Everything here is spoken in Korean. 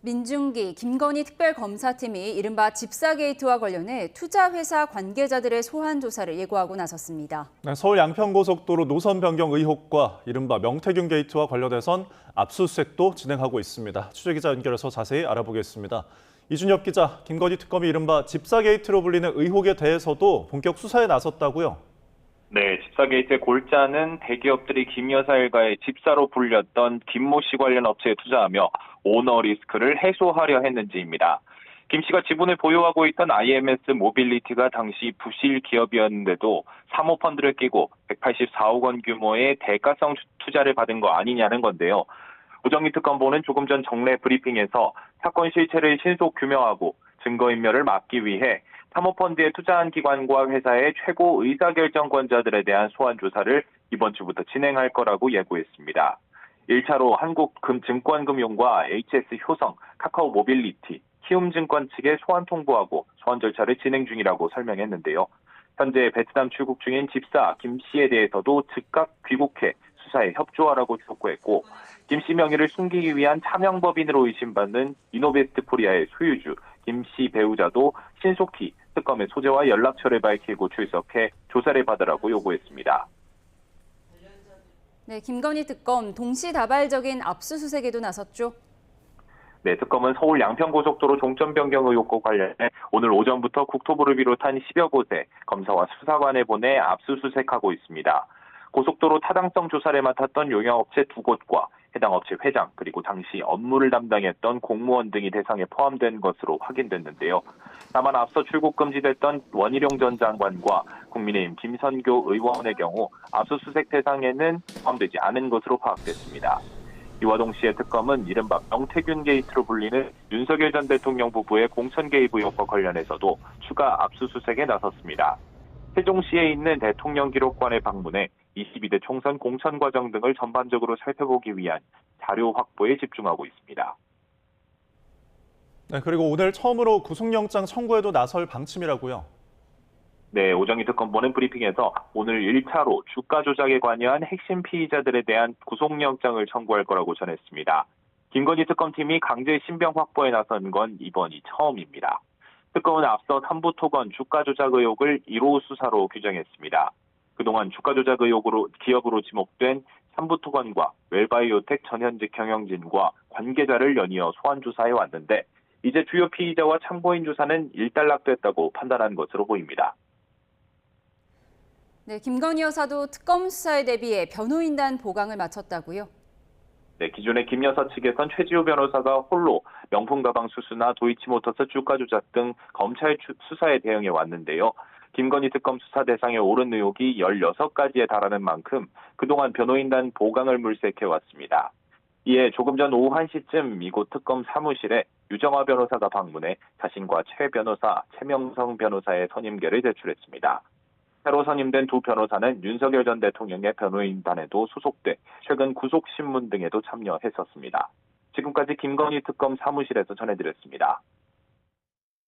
민중기 김건희 특별검사팀이 이른바 집사 게이트와 관련해 투자회사 관계자들의 소환 조사를 예고하고 나섰습니다. 네, 서울 양평고속도로 노선 변경 의혹과 이른바 명태균 게이트와 관련해선 압수수색도 진행하고 있습니다. 취재기자 연결해서 자세히 알아보겠습니다. 이준엽 기자, 김건희 특검이 이른바 집사 게이트로 불리는 의혹에 대해서도 본격 수사에 나섰다고요? 네, 집사 게이트의 골자는 대기업들이 김 여사 일가의 집사로 불렸던 김모 씨 관련 업체에 투자하며 오너 리스크를 해소하려 했는지입니다. 김 씨가 지분을 보유하고 있던 IMS 모빌리티가 당시 부실 기업이었는데도 사모펀드를 끼고 184억 원 규모의 대가성 투자를 받은 거 아니냐는 건데요. 오정희 특검보는 조금 전 정례 브리핑에서 사건 실체를 신속 규명하고 증거인멸을 막기 위해 사모펀드에 투자한 기관과 회사의 최고 의사결정권자들에 대한 소환 조사를 이번 주부터 진행할 거라고 예고했습니다. 1차로 한국증권금융과 HS효성, 카카오모빌리티, 키움증권 측에 소환 통보하고 소환 절차를 진행 중이라고 설명했는데요. 현재 베트남 출국 중인 집사 김 씨에 대해서도 즉각 귀국해 수사에 협조하라고 촉구했고, 김 씨 명의를 숨기기 위한 차명법인으로 의심받는 이노베스트 코리아의 소유주 김 씨 배우자도 신속히 특검의 소재와 연락처를 밝히고 출석해 조사를 받으라고 요구했습니다. 네, 김건희 특검 동시다발적인 압수수색에도 나섰죠. 네, 특검은 서울 양평고속도로 종점 변경 의혹과 관련해 오늘 오전부터 국토부를 비롯한 10여 곳에 검사와 수사관을 보내 압수수색하고 있습니다. 고속도로 타당성 조사를 맡았던 용역업체 2곳과 해당 업체 회장 그리고 당시 업무를 담당했던 공무원 등이 대상에 포함된 것으로 확인됐는데요. 다만 앞서 출국 금지됐던 원희룡 전 장관과 국민의힘 김선교 의원의 경우 압수수색 대상에는 포함되지 않은 것으로 파악됐습니다. 이와 동시에 특검은 이른바 명태균 게이트로 불리는 윤석열 전 대통령 부부의 공천 개입 의혹과 관련해서도 추가 압수수색에 나섰습니다. 세종시에 있는 대통령 기록관에 방문해 22대 총선 공천 과정 등을 전반적으로 살펴보기 위한 자료 확보에 집중하고 있습니다. 네, 그리고 오늘 처음으로 구속영장 청구에도 나설 방침이라고요? 네, 오정희 특검보는 브리핑에서 오늘 1차로 주가 조작에 관여한 핵심 피의자들에 대한 구속영장을 청구할 거라고 전했습니다. 김건희 특검팀이 강제 신병 확보에 나선 건 이번이 처음입니다. 특검은 앞서 삼부토건 주가 조작 의혹을 1호 수사로 규정했습니다. 그동안 주가 조작 의혹으로 기업으로 지목된 삼부토건과 웰바이오텍 전현직 경영진과 관계자를 연이어 소환 조사해 왔는데 이제 주요 피의자와 참고인 조사는 일단락됐다고 판단한 것으로 보입니다. 네, 김건희 여사도 특검 수사에 대비해 변호인단 보강을 마쳤다고요? 네, 기존의 김 여사 측에선 최지호 변호사가 홀로 명품 가방 수수나 도이치모터스 주가 조작 등 검찰 수사에 대응해 왔는데요. 김건희 특검 수사 대상에 오른 의혹이 16가지에 달하는 만큼 그동안 변호인단 보강을 물색해 왔습니다. 이에 조금 전 오후 1시쯤 이곳 특검 사무실에 유정화 변호사가 방문해 자신과 최 변호사, 최명성 변호사의 선임계를 제출했습니다. 새로 선임된 두 변호사는 윤석열 전 대통령의 변호인단에도 소속돼 최근 구속신문 등에도 참여했었습니다. 지금까지 김건희 특검 사무실에서 전해드렸습니다.